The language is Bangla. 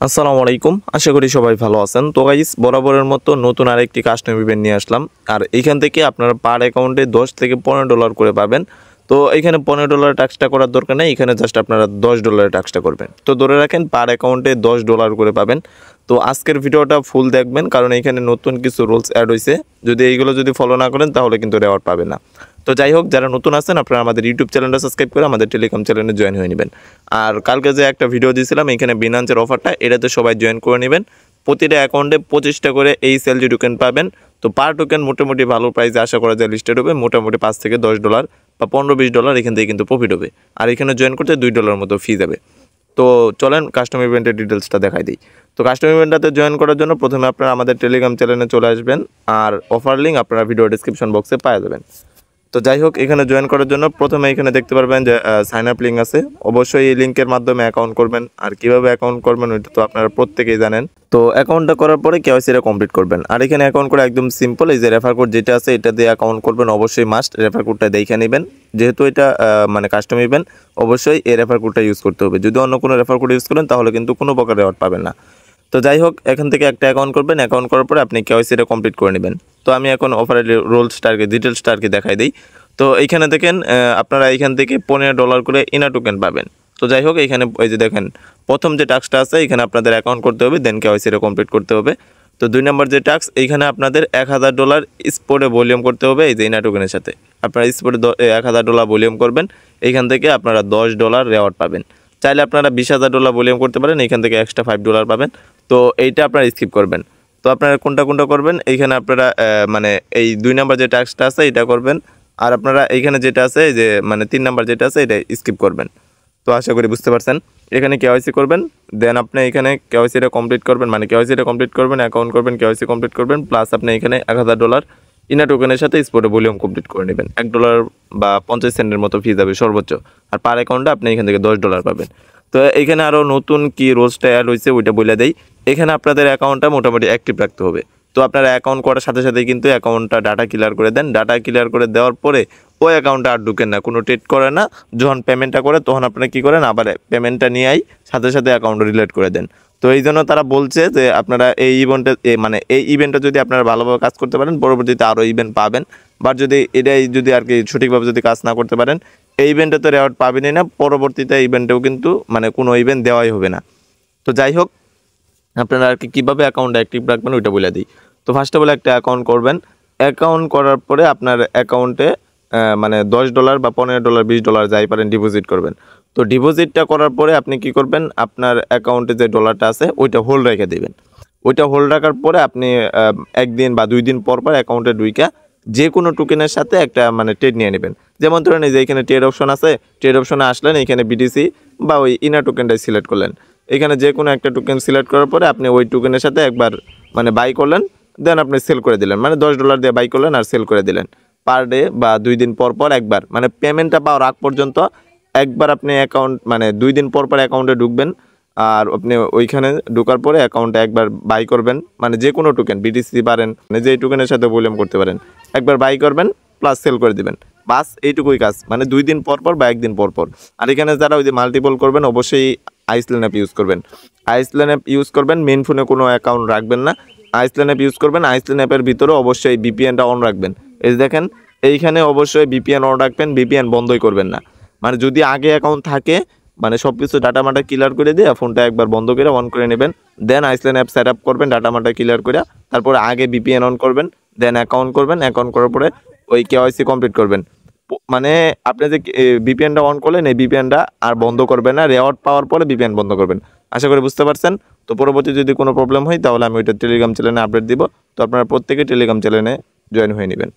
আসসালামু আলাইকুম, আশা করি সবাই ভালো আছেন। তো গাইস, বরাবরের মতো নতুন আরেকটি কাস্টম ইভেন্ট নিয়ে আসলাম। আর এইখান থেকে আপনারা পার অ্যাকাউন্টে 10 থেকে $15 করে পাবেন। তো এখানে $15 টাক্সটা করার দরকার নেই, এখানে জাস্ট আপনারা $10 টাক্সটা করবেন। তো ধরে রাখেন পার অ্যাকাউন্টে $10 করে পাবেন। তো আজকের ভিডিওটা ফুল দেখবেন, কারণ এখানে নতুন কিছু রুলস অ্যাড হয়েছে। যদি এইগুলো ফলো না করেন তাহলে কিন্তু রেওয়ার্ড পাবেন না। তো যাই হোক, যারা নতুন আছেন আপনারা আমাদের ইউটিউব চ্যানেলটা সাবস্ক্রাইব করে আমাদের টেলিগ্রাম চ্যানেলে জয়েন হয়ে নেবেন। আর কালকে যে একটা ভিডিও দিয়েছিলাম এখানে বিনান্সের অফারটা, এটাতে সবাই জয়েন করে নেবেন। প্রতিটা অ্যাকাউন্টে 25টা করে এই সেলজি টোকেন পাবেন। তো পার টোকেন মোটামুটি ভালো প্রাইসে আশা করা যায় লিস্টেড হবে, মোটামুটি $5 থেকে $10 বা $15-20 এখান থেকে কিন্তু প্রফিট হবে। আর এখানে জয়েন করতে $2 মতো ফি যাবে। তো চলেন কাস্টম ইভেন্টের ডিটেলসটা দেখাই দিই। তো কাস্টম ইভেন্টটাতে জয়েন করার জন্য প্রথমে আপনারা আমাদের টেলিগ্রাম চ্যানেলে চলে আসবেন, আর অফার লিঙ্ক আপনারা ভিডিও ডিসক্রিপশন বক্সে পাওয়া যাবেন। তো যাই হোক, এখানে জয়েন করার জন্য প্রথমে এখানে দেখতে পারবেন যে সাইন আপ লিঙ্ক আছে। অবশ্যই এই লিঙ্কের মাধ্যমে অ্যাকাউন্ট করবেন। আর কিভাবে অ্যাকাউন্ট করবেন ওইটা তো আপনারা প্রত্যেকেই জানেন। তো অ্যাকাউন্টটা করার পরে কেওয়াইসিটা কমপ্লিট করবেন। আর এখানে অ্যাকাউন্ট করা একদম সিম্পল। এই যে রেফার কোড যেটা আছে এটা দিয়ে অ্যাকাউন্ট করবেন, অবশ্যই মাস্ট রেফার কোডটা দেখে নেবেন। যেহেতু এটা মানে কাস্টম ইভেন্ট, অবশ্যই এই রেফার কোডটা ইউজ করতে হবে। যদি অন্য কোনো রেফার কোড ইউজ করেন তাহলে কিন্তু কোনো প্রকার রেওয়ার্ড পাবেন না। তো যাই হোক, এখান থেকে একটা অ্যাকাউন্ট করবেন। অ্যাকাউন্ট করার পরে আপনি কেওয়াইসিটা কমপ্লিট করে নেবেন। তো আমি এখন অফারের রুলসটা ডিটেলসটা দেখাই দিই। তো এইখানে দেখেন আপনারা এইখান থেকে $15 করে ইনা টোকেন পাবেন। তো যাই হোক, এইখানে এই যে দেখেন প্রথম যে টাস্কটা আছে এখানে আপনাদের অ্যাকাউন্ট করতে হবে, দেন কেওয়াইসিটা কমপ্লিট করতে হবে। তো 2 নম্বর যে টাস্ক, এইখানে আপনাদের $1000 স্পটে ভলিউম করতে হবে। এই যে ইনা টোকেনের সাথে আপনারা স্পটে $1000 ভলিউম করবেন। এইখান থেকে আপনারা $10 রেওয়ার্ড পাবেন। চাইলে আপনারা $20,000 ভলিউম করতে পারেন, এইখান থেকে এক্সট্রা $5 পাবেন। তো এইটা আপনারা স্কিপ করবেন। তো আপনারা কোনটা করবেন, এইখানে আপনারা মানে এই 2 নম্বর যে টাস্কটা আছে এটা করবেন। আর আপনারা এইখানে যেটা আছে যে মানে 3 নাম্বার যেটা আছে এটা স্কিপ করবেন। তো আশা করি বুঝতে পারছেন। এখানে কেওয়াইসি করবেন, দেন আপনি এখানে কেওয়াইসিটা কমপ্লিট করবেন, মানে কেওয়াইসিটা কমপ্লিট করবেন, অ্যাকাউন্ট করবেন, কেওয়াইসি কমপ্লিট করবেন, প্লাস আপনি এখানে $1000 ইনা টোকেনের সাথে স্পটে ভলিউম কমপ্লিট করে নেবেন। $1 বা 50 সেন্টের মতো ফি যাবে সর্বোচ্চ। আর পার অ্যাকাউন্টে আপনি এখান থেকে $10 পাবেন। তো এখানে আরও নতুন কি রোলসটা অ্যাড হয়েছে ওইটা বলে দেই। এখানে আপনাদের অ্যাকাউন্টটা মোটামুটি অ্যাক্টিভ রাখতে হবে। তো আপনারা অ্যাকাউন্ট করার সাথে সাথে কিন্তু অ্যাকাউন্টটা ডাটা ক্লিয়ার করে দেন। ডাটা ক্লিয়ার করে দেওয়ার পরে ওই অ্যাকাউন্টে আর ঢুকেন না, কোনো ট্রেড করে না। যখন পেমেন্টটা করে তখন আপনারা কী করেন, আবার পেমেন্টটা নিয়ে সাথে সাথে অ্যাকাউন্ট রিলেট করে দেন। তো এই জন্য তারা বলছে যে আপনারা এই ইভেন্টে যদি আপনারা ভালোভাবে কাজ করতে পারেন পরবর্তীতে আরও ইভেন্ট পাবেন। বাট এটাই যদি আর কি সঠিকভাবে কাজ না করতে পারেন এই ইভেন্টে তো রেওয়ার্ড পাবেনই না, পরবর্তীতে ইভেন্টেও কিন্তু মানে কোনো ইভেন্ট দেওয়াই হবে না। তো যাই হোক, আপনারা আর কি কীভাবে অ্যাকাউন্ট অ্যাক্টিভ রাখবেন ওইটা বলে দিই। তো ফার্স্ট অফ অল একটা অ্যাকাউন্ট করবেন। অ্যাকাউন্ট করার পরে আপনার অ্যাকাউন্টে মানে $10 বা $15 $20 যাই পারেন ডিপোজিট করবেন। তো ডিপোজিটটা করার পরে আপনি কি করবেন, আপনার অ্যাকাউন্টে যে ডলারটা আছে ওইটা হোল্ড রেখে দেবেন। ওইটা হোল্ড রাখার পরে আপনি 1 দিন বা 2 দিন পর অ্যাকাউন্টে ঢুইকা যে কোনো টোকেনের সাথে একটা মানে ট্রেড নিয়ে নেবেন। যেমন ধরেন এই যে এখানে ট্রেড অপশন আছে, ট্রেড অপশনে আসলেন, এখানে বিটিসি বা ওই ইনা টোকেনটাই সিলেক্ট করলেন। এখানে যে কোনো একটা টোকেন সিলেক্ট করার পরে আপনি ওই টোকেনের সাথে একবার মানে বাই করলেন, দেন আপনি সেল করে দিলেন, মানে $10 দিয়ে বাই করলেন আর সেল করে দিলেন। পার ডে বা 2 দিন পর একবার, মানে পেমেন্টটা পাওয়ার আগ পর্যন্ত একবার আপনি অ্যাকাউন্ট মানে 2 দিন পর অ্যাকাউন্টে ঢুকবেন। আর আপনি ওইখানে ঢোকার পরে অ্যাকাউন্টে একবার বাই করবেন, মানে যে কোনো টোকেন বিটিসি পারেন, মানে যে টোকেনের সাথে ভলিউম করতে পারেন, একবার বাই করবেন প্লাস সেল করে দিবেন। বাস এইটুকুই কাজ, মানে 2 দিন পর বা 1 দিন পর। আর এখানে যারা ওই যে মাল্টিপল করবেন অবশ্যই আইসল্যান্ড অ্যাপ ইউজ করবেন। আইসল্যান্ড অ্যাপ ইউজ করবেন, মেন ফোনে কোনো অ্যাকাউন্ট রাখবেন না। আইসল্যান্ড অ্যাপ ইউজ করবেন। আইসল্যান্ড অ্যাপের ভিতরে অবশ্যই ভিপিএনটা অন রাখবেন। এই দেখেন এইখানে অবশ্যই ভিপিএন অন রাখবেন, ভিপিএন বন্ধই করবেন না। মানে যদি আগে অ্যাকাউন্ট থাকে মানে সব কিছু ডাটা মাটা ক্লিয়ার করে দিয়ে ফোনটা একবার বন্ধ করে অন করে নেবেন, দেন আইসল্যান্ড অ্যাপ সেট আপ করবেন ডাটা মাটা ক্লিয়ার করে, তারপরে আগে ভিপিএন অন করবেন, দেন অ্যাকাউন্ট করবেন। অ্যাকাউন্ট করার পরে ওই কেওয়াইসি কমপ্লিট করবেন। মানে আপনি যে ভিপিএনটা অন করলেন এই ভিপিএনটা আর বন্ধ করবেন না, রেওয়ার্ড পাওয়ার পরে ভিপিএন বন্ধ করবেন। আশা করি বুঝতে পারছেন। তো পরবর্তী যদি কোনো প্রবলেম হয় তাহলে আমি ওইটা টেলিগ্রাম চ্যানেলে আপডেট দিব। তো আপনারা প্রত্যেকে টেলিগ্রাম চ্যানেলে জয়েন হয়ে নেবেন।